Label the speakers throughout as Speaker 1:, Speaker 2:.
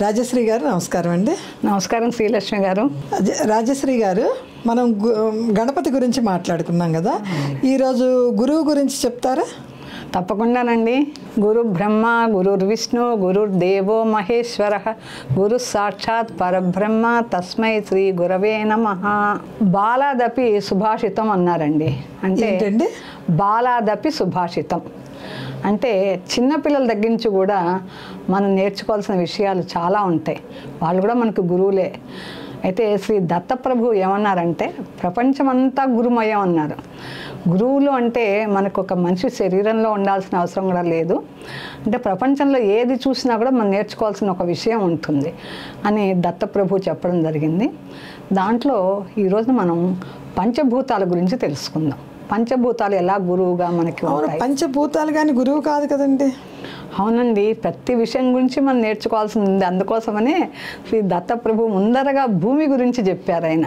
Speaker 1: రాజశ్రీ గారు నమస్కారం అండి.
Speaker 2: నమస్కారం శ్రీలక్ష్మి గారు.
Speaker 1: రాజశ్రీ గారు, మనం గణపతి గురించి మాట్లాడుకున్నాం కదా, ఈరోజు గురువు గురించి చెప్తారా?
Speaker 2: తప్పకుండానండి. గురు బ్రహ్మ గురుర్ విష్ణు గురుర్ దేవో మహేశ్వర గురు సాక్షాత్ పరబ్రహ్మ తస్మై శ్రీ గురవే నమః. బాలాదపి సుభాషితం అన్నారండి. అంటే
Speaker 1: ఏంటండి
Speaker 2: బాలాదపి సుభాషితం అంటే చిన్నపిల్లల దగ్గర నుంచి కూడా మనం నేర్చుకోవాల్సిన విషయాలు చాలా ఉంటాయి. వాళ్ళు కూడా మనకు గురువులే. అయితే శ్రీ దత్తప్రభు ఏమన్నారంటే ప్రపంచమంతా గురుమయం అన్నారు. గురువులు అంటే మనకు ఒక మనిషి శరీరంలో ఉండాల్సిన అవసరం కూడా లేదు. అంటే ప్రపంచంలో ఏది చూసినా కూడా మనం నేర్చుకోవాల్సిన ఒక విషయం ఉంటుంది అని దత్తప్రభు చెప్పడం జరిగింది. దాంట్లో ఈరోజు మనం పంచభూతాల గురించి తెలుసుకుందాం. పంచభూతాలు ఎలా గురువుగా మనకి ఉంటాయి.
Speaker 1: పంచభూతాలు కానీ గురువు కాదు కదండి.
Speaker 2: అవునండి, ప్రతి విషయం గురించి మనం నేర్చుకోవాల్సి ఉంది. అందుకోసమనే శ్రీ దత్తప్రభు ముందరగా భూమి గురించి చెప్పారు ఆయన.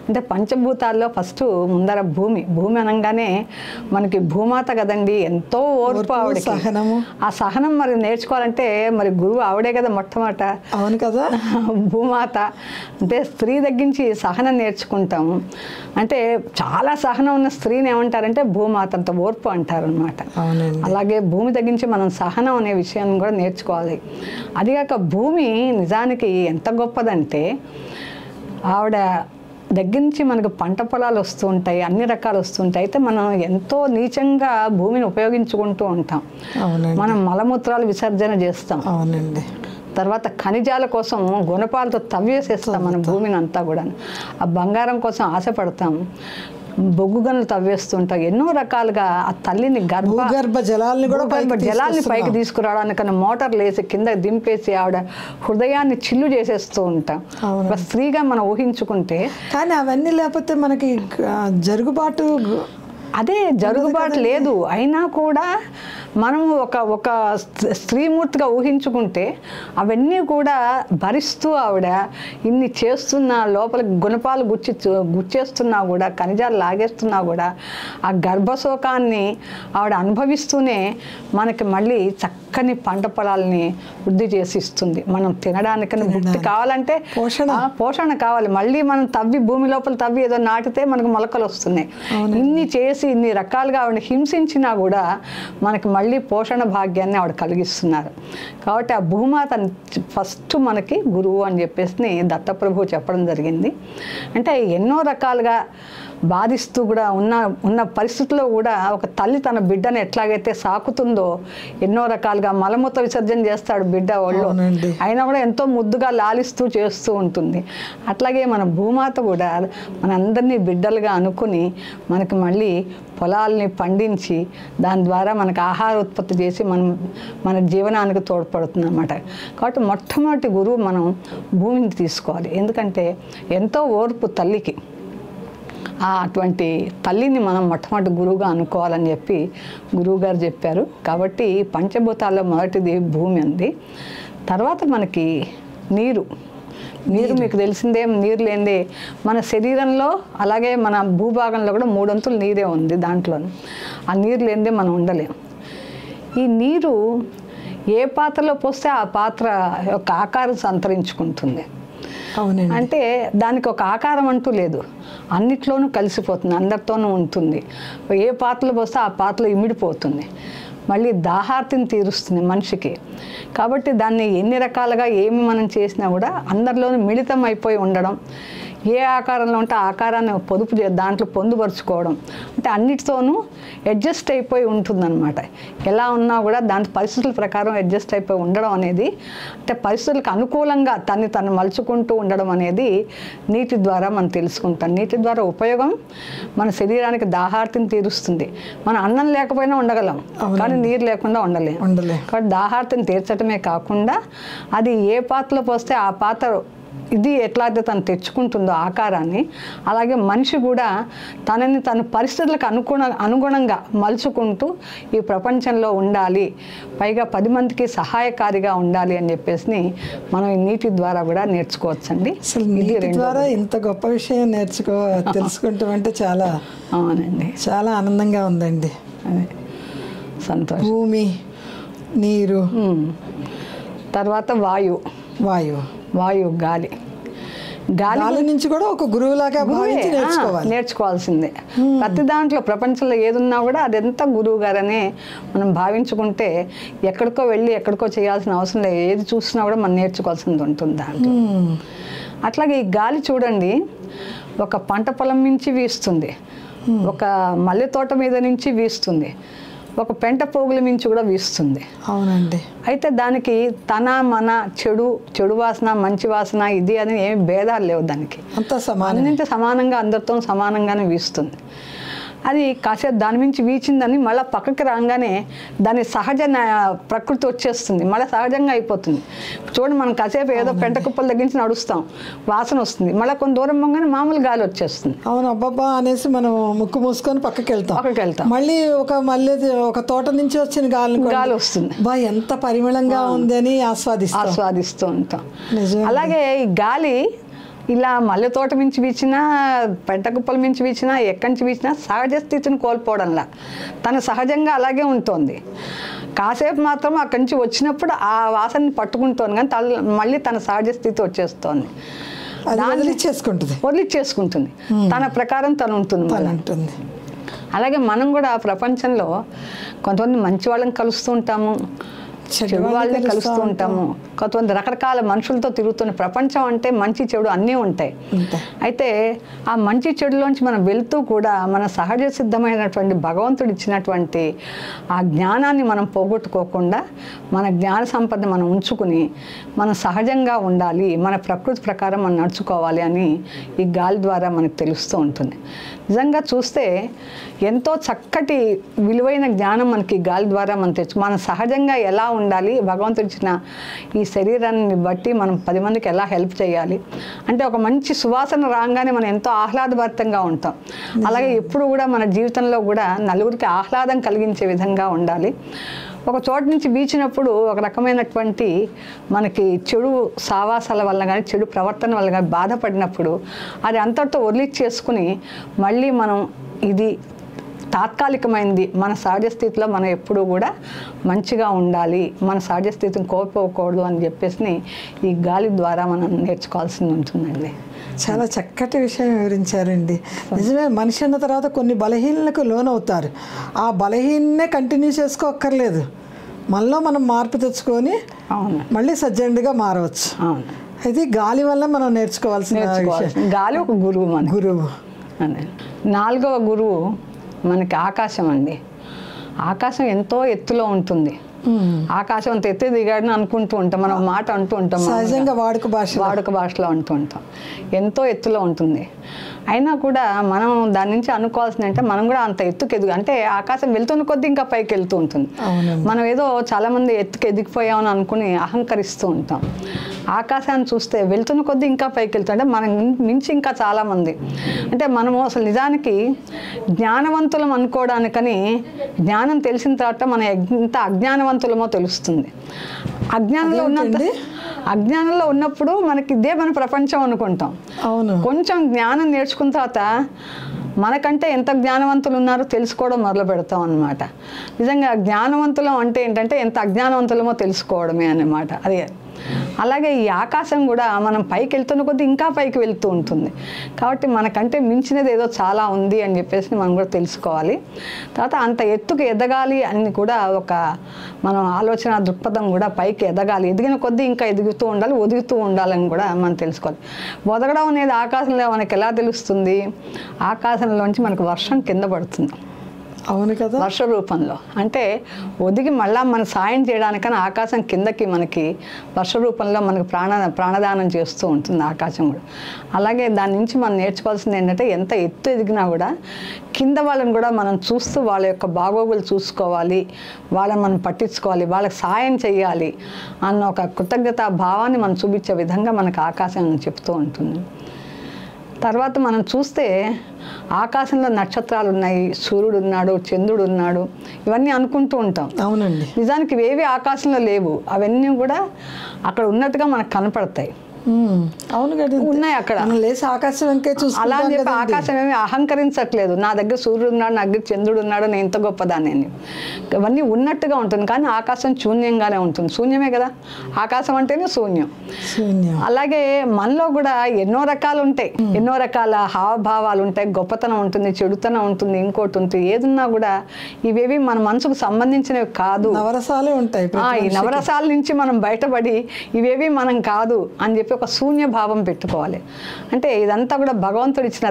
Speaker 2: అంటే పంచభూతాల్లో ఫస్ట్ ముందర భూమి. భూమి అనగానే మనకి భూమాత కదండి, ఎంతో ఓర్పు ఆవిడ.
Speaker 1: సహనము.
Speaker 2: ఆ సహనం మరి నేర్చుకోవాలంటే మరి గురువు ఆవిడే కదా మొట్టమొదట.
Speaker 1: అవును కదా.
Speaker 2: భూమాత అంటే స్త్రీ తగ్గించి సహనం నేర్చుకుంటాము. అంటే చాలా సహనం ఉన్న స్త్రీని ఏమంటారంటే భూమాత, అంత ఓర్పు అంటారు అనమాట. అలాగే భూమి తగ్గించి మనం సహనం అనే విషయాన్ని కూడా నేర్చుకోవాలి. అదిగాక భూమి నిజానికి ఎంత గొప్పదంటే ఆవిడ దగ్గర నుంచి మనకు పంట పొలాలు వస్తూ ఉంటాయి, అన్ని రకాలు వస్తుంటాయి. అయితే మనం ఎంతో నీచంగా భూమిని ఉపయోగించుకుంటూ ఉంటాం. మనం మలమూత్రాలు విసర్జన చేస్తాం.
Speaker 1: అవునండి.
Speaker 2: తర్వాత ఖనిజాల కోసం గుణపాలతో తవ్వేసేస్తాం మన భూమిని అంతా కూడా. ఆ బంగారం కోసం ఆశపడతాం, బొగ్గు గనులు తవ్వేస్తుంటాం. ఎన్నో రకాలుగా ఆ తల్లిని
Speaker 1: భూగర్భ జలాల్ని
Speaker 2: పైకి తీసుకురావడానికన్నా మోటార్లు వేసి కింద దింపేసి ఆవిడ హృదయాన్ని చిల్లు చేసేస్తూ ఉంటాం. ఒక స్త్రీగా మనం ఊహించుకుంటే.
Speaker 1: కానీ అవన్నీ లేకపోతే మనకి జరుగుబాటు,
Speaker 2: అదే జరుగుబాటు లేదు. అయినా కూడా మనము ఒక స్త్రీమూర్తిగా ఊహించుకుంటే అవన్నీ కూడా భరిస్తూ ఆవిడ ఇన్ని చేస్తున్నా, లోపల గుణపాలు గుచ్చేస్తున్నా కూడా, ఖనిజాలు లాగేస్తున్నా కూడా ఆ గర్భశోకాన్ని ఆవిడ అనుభవిస్తూనే మనకి మళ్ళీ చక్కని పంట పొలాలని వృద్ధి చేసి ఇస్తుంది. మనం తినడానికి వృద్ధి కావాలంటే పోషణ కావాలి. మళ్ళీ మనం భూమి లోపల తవ్వి ఏదో నాటితే మనకు మొలకలు వస్తున్నాయి. ఇన్ని చేసి ఇన్ని రకాలుగా ఆవిడ హింసించినా కూడా మనకి మళ్ళీ పోషణ భాగ్యాన్ని ఆవిడ కలిగిస్తున్నారు. కాబట్టి ఆ భూమాత ఫస్ట్ మనకి గురువు అని చెప్పేసి దత్తప్రభు చెప్పడం జరిగింది. అంటే ఎన్నో రకాలుగా బాధిస్తూ కూడా ఉన్న పరిస్థితుల్లో కూడా ఒక తల్లి తన బిడ్డను ఎట్లాగైతే సాకుతుందో, ఎన్నో రకాలుగా మలమూత్ర విసర్జన చేస్తాడు బిడ్డ వాళ్ళు, అయినా కూడా ఎంతో ముద్దుగా లాలిస్తూ చేస్తూ ఉంటుంది. అట్లాగే మన భూమాత కూడా మనందరినీ బిడ్డలుగా అనుకుని మనకి మళ్ళీ పొలాల్ని పండించి దాని ద్వారా మనకు ఆహార ఉత్పత్తి చేసి మన జీవనానికి తోడ్పడుతుంది అన్నమాట. కాబట్టి మొట్టమొదటి గురువు మనం భూమిని తీసుకోవాలి. ఎందుకంటే ఎంతో ఓర్పు తల్లికి. అటువంటి తల్లిని మనం మొట్టమొదటి గురువుగా అనుకోవాలని చెప్పి గురువుగారు చెప్పారు. కాబట్టి పంచభూతాల్లో మొదటిది భూమి ఉంది. తర్వాత మనకి నీరు. మీకు తెలిసిందే, నీరు లేనిదే మన శరీరంలో అలాగే మన భూభాగంలో కూడా 3 వంతులు నీరే ఉంది. దాంట్లో ఆ నీరు లేనిదే మనం ఉండలేం. ఈ నీరు ఏ పాత్రలో పోస్తే ఆ పాత్ర యొక్క ఆకారం సంతరించుకుంటుంది. అంటే దానికి ఒక ఆకారం అంటూ లేదు, అన్నిట్లోనూ కలిసిపోతుంది, అందరితోనూ ఉంటుంది. ఏ పాత్రలో పోస్తే ఆ పాత్రలో ఇమిడిపోతుంది. మళ్ళీ దాహార్తిని తీరుస్తుంది మనిషికి. కాబట్టి దాన్ని ఎన్ని రకాలుగా ఏమి మనం చేసినా కూడా అందరిలోనూ మిళితం అయిపోయి ఉండడం, ఏ ఆకారంలో ఉంటే ఆ ఆకారాన్ని దాంట్లో పొందుపరుచుకోవడం, అంటే అన్నిటితోనూ అడ్జస్ట్ అయిపోయి ఉంటుందన్నమాట. ఎలా ఉన్నా కూడా దాని పరిస్థితుల ప్రకారం అడ్జస్ట్ అయిపోయి ఉండడం అనేది, అంటే పరిస్థితులకు అనుకూలంగా తను మలుచుకుంటూ ఉండడం అనేది నీటి ద్వారా మనం తెలుసుకుంటాం. నీటి ద్వారా ఉపయోగం మన శరీరానికి దాహార్తిని తీరుస్తుంది. మనం అన్నం లేకపోయినా ఉండగలం, కానీ నీరు లేకుండా ఉండలేము. కాబట్టి దాహార్తిని తీర్చడమే కాకుండా అది ఏ పాత్రలో పోస్తే ఆ పాత్ర ఇది ఎట్లయితే తను తెచ్చుకుంటుందో ఆకారాన్ని, అలాగే మనిషి కూడా తనని తన పరిస్థితులకు అనుగుణంగా మలుచుకుంటూ ఈ ప్రపంచంలో ఉండాలి, పైగా 10 మందికి సహాయకారిగా ఉండాలి అని చెప్పేసి మనం ఈ నీటి ద్వారా కూడా నేర్చుకోవచ్చండి.
Speaker 1: నీటి ద్వారా ఇంత గొప్ప విషయం తెలుసుకుంటాం అంటే చాలా,
Speaker 2: అవునండి,
Speaker 1: చాలా ఆనందంగా ఉందండి.
Speaker 2: అదే సంతోషం.
Speaker 1: భూమి, నీరు,
Speaker 2: తర్వాత వాయువు. వాయువు గాలి
Speaker 1: గాలి నుంచి కూడా ఒక గురువులాగా భావించి
Speaker 2: నేర్చుకోవాల్సిందే. ప్రతి దాంట్లో ప్రపంచంలో ఏదున్నా కూడా అదంతా గురువు గారనే మనం భావించుకుంటే ఎక్కడికో వెళ్ళి ఎక్కడికో చేయాల్సిన అవసరం లేదు. ఏది చూసినా కూడా మనం నేర్చుకోవాల్సింది ఉంటుంది దాంట్లో. అట్లాగే ఈ గాలి చూడండి, ఒక పంట పొలం నుంచి వీస్తుంది, ఒక మల్లె తోట మీద నుంచి వీస్తుంది, ఒక పెంట పోగుల నుంచి కూడా వీస్తుంది.
Speaker 1: అవునండి.
Speaker 2: అయితే దానికి తన మన చెడు వాసన మంచి వాసన ఇది అని ఏమి భేదాలు లేవు. దానికి అన్నింటి సమానంగా అందరితో సమానంగానే వీస్తుంది. అది కాసేపు దాని నుంచి వీచిందని మళ్ళీ పక్కకి రాగానే దాని సహజ ప్రకృతి వచ్చేస్తుంది, మళ్ళీ సహజంగా అయిపోతుంది. చూడండి, మనం కాసేపు ఏదో పెంట కుప్పల దగ్గర నుంచి నడుస్తాం, వాసన వస్తుంది, మళ్ళీ కొంత దూరం పోగానే మామూలు గాలి వచ్చేస్తుంది.
Speaker 1: అవును, అబ్బాబ్బా అనేసి మనం ముక్కు మూసుకొని పక్కకి వెళ్తాం. మళ్ళీ ఒక తోట నుంచి వచ్చిన గాలి
Speaker 2: వస్తుంది,
Speaker 1: ఎంత పరిమళంగా ఉంది అని ఆస్వాదిస్తూ
Speaker 2: ఉంటాం. అలాగే ఈ గాలి ఇలా మల్లె తోట మించి వీచినా, పెంట కుప్పల మించి వీచినా, ఎక్కడి నుంచి వీచినా సహజ స్థితిని కోల్పోవడంలా తను సహజంగా అలాగే ఉంటుంది. కాసేపు మాత్రం అక్కడి నుంచి వచ్చినప్పుడు ఆ వాసనని పట్టుకుంటోంది, కానీ మళ్ళీ తన సహజ స్థితి వచ్చేస్తోంది, వదిలిచ్చేసుకుంటుంది, తన ప్రకారం తను ఉంటుంది. అలాగే మనం కూడా ప్రపంచంలో కొంతమంది మంచి వాళ్ళని కలుస్తూ ఉంటాము, చెడు వాళ్ళని కలుస్తూ ఉంటాము, కొంతమంది రకరకాల మనుషులతో తిరుగుతున్న ప్రపంచం అంటే మంచి చెడు అన్నీ ఉంటాయి. అయితే ఆ మంచి చెడులోంచి మనం వెళ్తూ కూడా మన సహజ సిద్ధమైనటువంటి భగవంతుడు ఇచ్చినటువంటి ఆ జ్ఞానాన్ని మనం పోగొట్టుకోకుండా మన జ్ఞాన సంపద మనం ఉంచుకుని మనం సహజంగా ఉండాలి, మన ప్రకృతి ప్రకారం మనం నడుచుకోవాలి అని ఈ గాలి ద్వారా మనకు తెలుస్తూ ఉంటుంది. నిజంగా చూస్తే ఎంతో చక్కటి విలువైన జ్ఞానం మనకి గాలి ద్వారా మనం మనం సహజంగా ఎలా ఉండాలి, భగవంతుడు ఇచ్చిన ఈ శరీరాన్ని బట్టి మనం 10 మందికి ఎలా హెల్ప్ చేయాలి అంటే ఒక మంచి సువాసన రాగానే మనం ఎంతో ఆహ్లాదభరితంగా ఉంటాం. అలాగే ఎప్పుడు కూడా మన జీవితంలో కూడా నలుగురికి ఆహ్లాదం కలిగించే విధంగా ఉండాలి. ఒక చోట నుంచి వీచినప్పుడు ఒక రకమైనటువంటి మనకి చెడు సావాసాల వల్ల కానీ చెడు ప్రవర్తన వల్ల కానీ బాధపడినప్పుడు అది అంతటితో వదిలిచ్చేసుకుని మళ్ళీ మనం ఇది తాత్కాలికమైంది, మన సహజ స్థితిలో మనం ఎప్పుడూ కూడా మంచిగా ఉండాలి, మన సహజ స్థితిని కోల్పోకూడదు అని చెప్పేసి ఈ గాలి ద్వారా మనం నేర్చుకోవాల్సి ఉంటుందండి.
Speaker 1: చాలా చక్కటి విషయం వివరించారండి. నిజమే, మనిషి అన్న తర్వాత కొన్ని బలహీనలకు లోనవుతారు. ఆ బలహీననే కంటిన్యూ చేసుకోక్కర్లేదు, మనలో మనం మార్పు తెచ్చుకొని మళ్ళీ సజ్జనుడిగా మారవచ్చు. అయితే గాలి వల్ల మనం నేర్చుకోవాల్సిన
Speaker 2: గాలి ఒక గురువు. 4వ గురువు మనకి ఆకాశం అండి. ఆకాశం ఎంతో ఎత్తులో ఉంటుంది. ఆకాశం అంత ఎత్తే దిగాడని అనుకుంటూ ఉంటాం, మనం మాట అంటూ ఉంటాం,
Speaker 1: సహజంగా వాడుక
Speaker 2: భాషలో అంటూ ఉంటాం. ఎంతో ఎత్తులో ఉంటుంది. అయినా కూడా మనం దాని నుంచి అనుకోవాల్సింది అంటే మనం కూడా అంత ఎత్తుకు అంటే ఆకాశం వెళ్తున్న కొద్దీ ఇంకా పైకి వెళ్తూ ఉంటుంది. మనం ఏదో చాలామంది ఎత్తుకు ఎదిగిపోయామని అనుకుని అహంకరిస్తూ ఉంటాం. ఆకాశాన్ని చూస్తే వెళ్తున్న కొద్దీ ఇంకా పైకి వెళ్తాం, అంటే మనం మించి ఇంకా చాలామంది. అంటే మనము అసలు నిజానికి జ్ఞానవంతులం అనుకోవడానికని జ్ఞానం తెలిసిన తర్వాత మనం ఎంత అజ్ఞానవంతులమో తెలుస్తుంది. అజ్ఞానంలో ఉన్నప్పుడు మనకి ఇదే మన ప్రపంచం అనుకుంటాం. కొంచెం జ్ఞానం నేర్చుకున్న తర్వాత మనకంటే ఎంత జ్ఞానవంతులు ఉన్నారో తెలుసుకోవడం మొదలు పెడతాం అన్నమాట. నిజంగా జ్ఞానవంతులం అంటే ఏంటంటే ఎంత అజ్ఞానవంతులమో తెలుసుకోవడమే అన్నమాట. అదే అలాగే ఈ ఆకాశం కూడా మనం పైకి వెళ్తున్న కొద్దీ ఇంకా పైకి వెళ్తూ ఉంటుంది. కాబట్టి మనకంటే మించినది ఏదో చాలా ఉంది అని చెప్పేసి మనం కూడా తెలుసుకోవాలి. తర్వాత అంత ఎత్తుకు ఎదగాలి అని కూడా ఒక మనం ఆలోచన దృక్పథం కూడా పైకి ఎదగాలి, ఎదిగిన కొద్దీ ఇంకా ఎదుగుతూ ఉండాలి, ఒదుగుతూ ఉండాలని కూడా మనం తెలుసుకోవాలి. ఒదగడం అనేది ఆకాశంలో మనకి ఎలా తెలుస్తుంది? ఆకాశంలోంచి మనకు వర్షం కింద పడుతుంది.
Speaker 1: అవును కదా,
Speaker 2: వర్ష రూపంలో. అంటే ఒదిగి మళ్ళా మన సాయం చేయడానికని ఆకాశం కిందకి మనకి వర్ష రూపంలో మనకి ప్రాణదానం చేస్తూ ఉంటుంది ఆకాశం కూడా. అలాగే దాని నుంచి మనం నేర్చుకోవాల్సింది ఏంటంటే ఎంత ఎత్తు ఎదిగినా కూడా కింద వాళ్ళని కూడా మనం చూస్తూ వాళ్ళ యొక్క బాగోగులు చూసుకోవాలి, వాళ్ళని మనం పట్టించుకోవాలి, వాళ్ళకి సాయం చేయాలి అన్న ఒక కృతజ్ఞతా భావాన్ని మనం చూపించే విధంగా మనకు ఆకాశం చెప్తూ ఉంటుంది. తర్వాత మనం చూస్తే ఆకాశంలో నక్షత్రాలు ఉన్నాయి, సూర్యుడు ఉన్నాడు, చంద్రుడు ఉన్నాడు, ఇవన్నీ అనుకుంటూ ఉంటాం.
Speaker 1: అవునండి,
Speaker 2: నిజానికి ఇవేవి ఆకాశంలో లేవు, అవన్నీ కూడా అక్కడ ఉన్నట్టుగా మనకు కనపడతాయి.
Speaker 1: అవును కదా,
Speaker 2: ఉన్నాయి అక్కడ.
Speaker 1: మనం లేచి ఆకాశం వెంకే
Speaker 2: అలా
Speaker 1: చూసుకుంటాం
Speaker 2: అని చెప్పి
Speaker 1: కదండి.
Speaker 2: ఆకాశం ఏమి అహంకరించట్లేదు, నా దగ్గర సూర్యుడు ఉన్నాడు, నా దగ్గర చంద్రుడు ఉన్నాడు, నేను ఇంత గొప్పదాన్ని అని. ఇవన్నీ ఉన్నట్టుగా ఉంటుంది, కానీ ఆకాశం శూన్యంగానే ఉంటుంది. శూన్యమే కదా, ఆకాశం అంటేనే శూన్యం.
Speaker 1: శూన్యం.
Speaker 2: అలాగే మనలో కూడా ఎన్నో రకాలు ఉంటాయి, ఎన్నో రకాల హావభావాలు ఉంటాయి, గొప్పతనం ఉంటుంది, చెడుతనం ఉంటుంది, ఇంకోటి ఉంటుంది. ఏదున్నా కూడా ఇవేవి మన మనసుకు సంబంధించినవి కాదు.
Speaker 1: నవరసాలే ఉంటాయి.
Speaker 2: ఈ నవరసాల నుంచి మనం బయటపడి ఇవేవి మనం కాదు అని చెప్పి ఒక శూన్య భావం పెట్టుకోవాలి. అంటే ఇదంతా కూడా భగవంతుడు ఇచ్చిన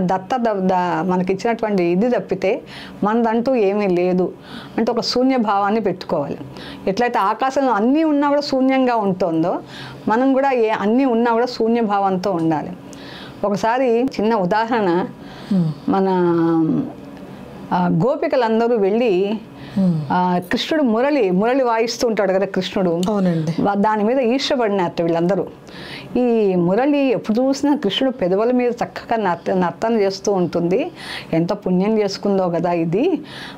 Speaker 2: మనకి ఇచ్చినటువంటి ఇది తప్పితే మనదంటూ ఏమీ లేదు అంటే ఒక శూన్య భావాన్ని పెట్టుకోవాలి. ఎట్లయితే ఆకాశంలో అన్నీ ఉన్నా కూడా శూన్యంగా ఉంటుందో మనం కూడా అన్నీ ఉన్నా కూడా శూన్య భావంతో ఉండాలి. ఒకసారి చిన్న ఉదాహరణ, మన గోపికలందరూ వెళ్ళి కృష్ణుడు మురళి వాయిస్తూ ఉంటాడు కదా కృష్ణుడు.
Speaker 1: అవునండి.
Speaker 2: దాని మీద ఈర్ష్యపడినట్టు వీళ్ళందరూ. ఈ మురళి ఎప్పుడు చూసినా కృష్ణుడు పెదవుల మీద చక్కగా నర్తన చేస్తూ ఉంటుంది, ఎంత పుణ్యం చేసుకుందో కదా ఇది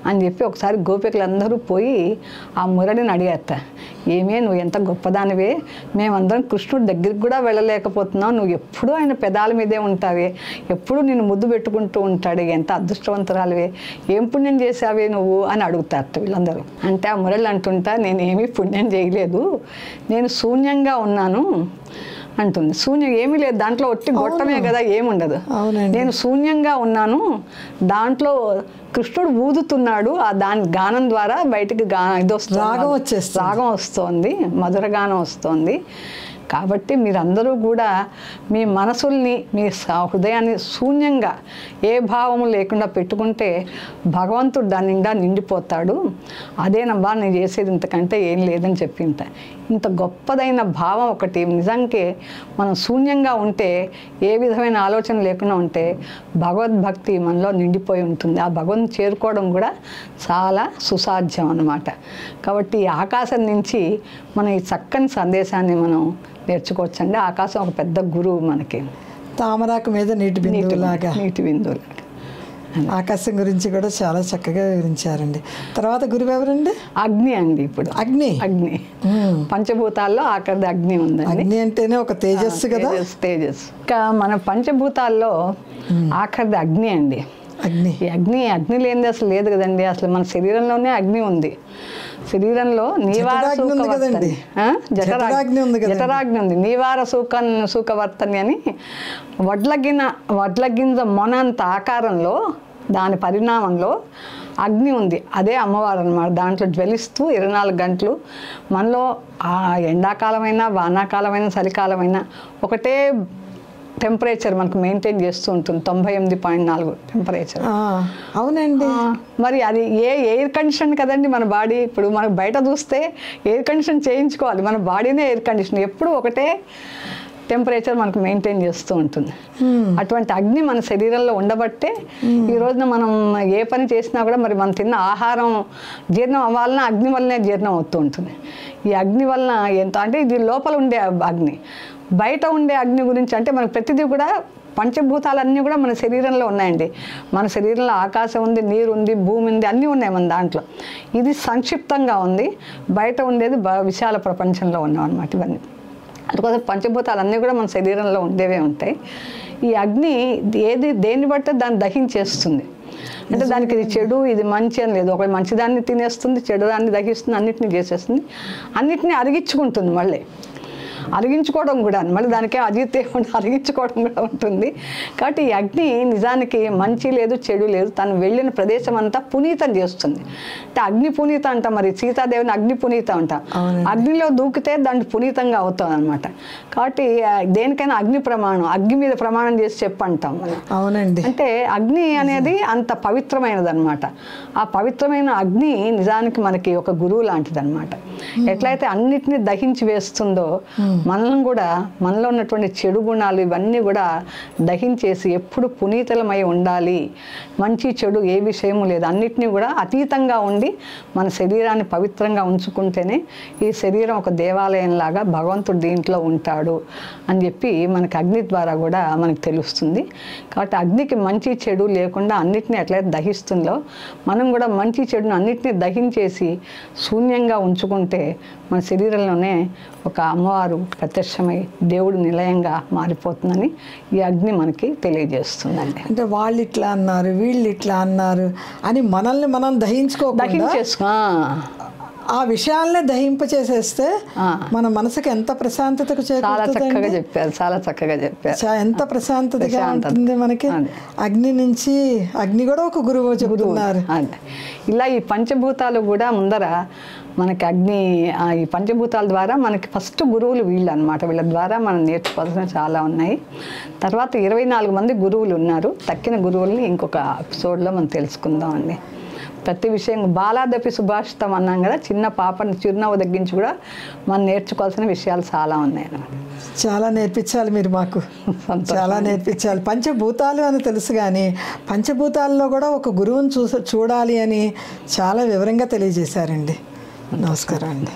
Speaker 2: అని చెప్పి ఒకసారి గోపికలందరూ పోయి ఆ మురళిని అడిగారట, ఏమే నువ్వు ఎంత గొప్పదానివే, మేమందరం కృష్ణుడి దగ్గరికి కూడా వెళ్ళలేకపోతున్నావు, నువ్వు ఎప్పుడూ ఆయన పెదాల మీదే ఉంటావే, ఎప్పుడు నిన్ను ముద్దు పెట్టుకుంటూ ఉంటాడు, ఎంత అదృష్టవంతురాలివే, ఏం పుణ్యం చేసావే నువ్వు అని అడుగుతారట వీళ్ళందరూ. అంటే ఆ మురళి అంటుంటా, నేనేమీ పుణ్యం చేయలేదు, నేను శూన్యంగా ఉన్నాను అంటుంది. శూన్యం ఏమీ లేదు, దాంట్లో ఒట్టి గొట్టమే కదా, ఏముండదు. నేను శూన్యంగా ఉన్నాను, దాంట్లో కృష్ణుడు ఊదుతున్నాడు, ఆ దాని గానం ద్వారా బయటికి ఇది వస్తుంది, రాగం వస్తుంది, మధుర గానం వస్తుంది. కాబట్టి మీరందరూ కూడా మీ మనసుల్ని, మీ హృదయాన్ని శూన్యంగా ఏ భావము లేకుండా పెట్టుకుంటే భగవంతుడు దాని నిండా నిండిపోతాడు. అదేనబ్బా నేను చేసేది, ఇంతకంటే ఏం లేదని చెప్పింట. ఇంత గొప్పదైన భావం ఒకటి నిజానికి మనం శూన్యంగా ఉంటే, ఏ విధమైన ఆలోచన లేకుండా ఉంటే భగవద్భక్తి మనలో నిండిపోయి ఉంటుంది. ఆ భగవంతుని చేరుకోవడం కూడా చాలా సుసాధ్యం అన్నమాట. కాబట్టి ఈ ఆకాశం నుంచి మనం ఈ చక్కని సందేశాన్ని మనం నేర్చుకోవచ్చండి. ఆకాశం ఒక పెద్ద గురువు మనకి.
Speaker 1: తామరాకు మీద నీటి బిందువులాగా. ఆకాశం గురించి కూడా చాలా చక్కగా వివరించారండి. తర్వాత గురువు ఎవరండి?
Speaker 2: అగ్ని అండి. ఇప్పుడు అగ్ని పంచభూతాల్లో ఆఖరిది అగ్ని ఉందండి.
Speaker 1: అగ్ని అంటేనే ఒక తేజస్సు కదా.
Speaker 2: తేజస్. ఇంకా మన పంచభూతాల్లో ఆఖరిది అగ్ని అండి. ఈ అగ్ని లేనిది అసలు లేదు కదండి. అసలు మన శరీరంలోనే అగ్ని ఉంది. శరీరంలో జఠరాగ్ని ఉంది, నీవార సూకవర్తని అని వడ్ల గింజ మొనంత ఆకారంలో దాని పరిణామంలో అగ్ని ఉంది. అదే అమ్మవారు అన్నమాట. దాంట్లో జ్వలిస్తూ 24 గంటలు మనలో ఆ ఎండాకాలమైనా వానాకాలమైనా చలికాలమైనా ఒకటే టెంపరేచర్ మనకు మెయింటైన్ చేస్తూ ఉంటుంది, 98.4 టెంపరేచర్.
Speaker 1: అవునండి.
Speaker 2: మరి అది ఎయిర్ కండిషన్ కదండి మన బాడీ. ఇప్పుడు మనకు బయట చూస్తే ఎయిర్ కండిషన్ చేయించుకోవాలి, మన బాడీనే ఎయిర్ కండిషన్, ఎప్పుడు ఒకటే టెంపరేచర్ మనకు మెయింటైన్ చేస్తూ ఉంటుంది. అటువంటి అగ్ని మన శరీరంలో ఉండబట్టే ఈ రోజున మనం ఏ పని చేసినా కూడా మరి మనం తిన్న ఆహారం జీర్ణం అవ్వాలన్నా అగ్ని వల్లనే జీర్ణం అవుతూ ఉంటుంది. ఈ అగ్ని వలన ఎంత అంటే ఇది లోపల ఉండే అగ్ని, బయట ఉండే అగ్ని గురించి అంటే మనకు ప్రతిదీ కూడా పంచభూతాలన్నీ కూడా మన శరీరంలో ఉన్నాయండి. మన శరీరంలో ఆకాశం ఉంది, నీరు ఉంది, భూమి ఉంది, అన్నీ ఉన్నాయి మన దాంట్లో. ఇది సంక్షిప్తంగా ఉంది, బయట ఉండేది విశాల ప్రపంచంలో ఉన్నాం అన్నమాట. ఇవన్నీ అందుకోసం పంచభూతాలన్నీ కూడా మన శరీరంలో ఉండేవే ఉంటాయి. ఈ అగ్ని దేన్ని బట్టే దాన్ని దహించేస్తుంది. అంటే దానికి ఇది చెడు ఇది మంచి అని లేదు. ఒక మంచిదాన్ని తినేస్తుంది, చెడుదాన్ని దహిస్తుంది, అన్నిటినీ చేసేస్తుంది, అన్నిటినీ అరిగించుకుంటుంది. మళ్ళీ అరిగించుకోవడం కూడా మళ్ళీ దానికే అజితే అరిగించుకోవడం కూడా ఉంటుంది. కాబట్టి ఈ అగ్ని నిజానికి మంచి లేదు చెడు లేదు, తను వెళ్ళిన ప్రదేశం అంతా పునీతం చేస్తుంది. అంటే అగ్ని పునీత అంట. మరి సీతాదేవిని అగ్ని పునీత అంట. అగ్నిలో దూకితే దాన్ని పునీతంగా అవుతుంది అనమాట. కాబట్టి దేనికైనా అగ్ని ప్రమాణం, అగ్ని మీద ప్రమాణం చేసి చెప్పంటాం మనం.
Speaker 1: అవునండి.
Speaker 2: అంటే అగ్ని అనేది అంత పవిత్రమైనది అనమాట. ఆ పవిత్రమైన అగ్ని నిజానికి మనకి ఒక గురువు లాంటిది అనమాట. ఎట్లయితే అన్నిటినీ దహించి వేస్తుందో మనం కూడా మనలో ఉన్నటువంటి చెడు గుణాలు ఇవన్నీ కూడా దహించేసి ఎప్పుడు పునీతలమై ఉండాలి. మంచి చెడు ఏ విషయము లేదు, అన్నిటినీ కూడా అతీతంగా ఉండి మన శరీరాన్ని పవిత్రంగా ఉంచుకుంటేనే ఈ శరీరం ఒక దేవాలయంలాగా భగవంతుడు దీంట్లో ఉంటాడు అని చెప్పి మనకి అగ్ని ద్వారా కూడా మనకు తెలుస్తుంది. కాబట్టి అగ్నికి మంచి చెడు లేకుండా అన్నిటినీ ఎట్లయితే దహిస్తుందో మనం కూడా మంచి చెడును అన్నిటినీ దహించేసి శూన్యంగా ఉంచుకుంటే మన శరీరంలోనే ఒక అమ్మవారు ప్రత్యక్షమై దేవుడు నిలయంగా మారిపోతుందని ఈ అగ్ని మనకి తెలియజేస్తుందండి.
Speaker 1: అంటే వాళ్ళు ఇట్లా అన్నారు, వీళ్ళు ఇట్లా అన్నారు అని మనల్ని మనం
Speaker 2: దహించేసుకో
Speaker 1: ఆ విషయాలనే దహింపచేసేస్తే మన మనసుకి ఎంత ప్రశాంతతకు
Speaker 2: చాలా చక్కగా చెప్పారు, చాలా చక్కగా చెప్పారు.
Speaker 1: ఎంత ప్రశాంతతగా ఉంటుంది మనకి. అగ్ని నుంచి, అగ్ని కూడా ఒక గురువు చెబుతున్నారు.
Speaker 2: ఇలా ఈ పంచభూతాలు కూడా ముందర మనకి అగ్ని, ఈ పంచభూతాల ద్వారా మనకి ఫస్ట్ గురువులు వీళ్ళు అనమాట. వీళ్ళ ద్వారా మనం నేర్చుకోవాల్సిన చాలా ఉన్నాయి. తర్వాత 24 మంది గురువులు ఉన్నారు. తక్కిన గురువుల్ని ఇంకొక ఎపిసోడ్లో మనం తెలుసుకుందాం అండి. ప్రతి విషయం బాలాదపి సుభాషితం అన్నాం కదా, చిన్న పాపని చిరునవ్వు తగ్గించి కూడా మనం నేర్చుకోవాల్సిన విషయాలు చాలా ఉన్నాయి అన్నమాట.
Speaker 1: చాలా నేర్పించాలి మీరు మాకు, చాలా నేర్పించాలి. పంచభూతాలు అని తెలుసు కానీ పంచభూతాల్లో కూడా ఒక గురువుని చూడాలి అని చాలా వివరంగా తెలియజేశారండి. నమస్కారం అండి.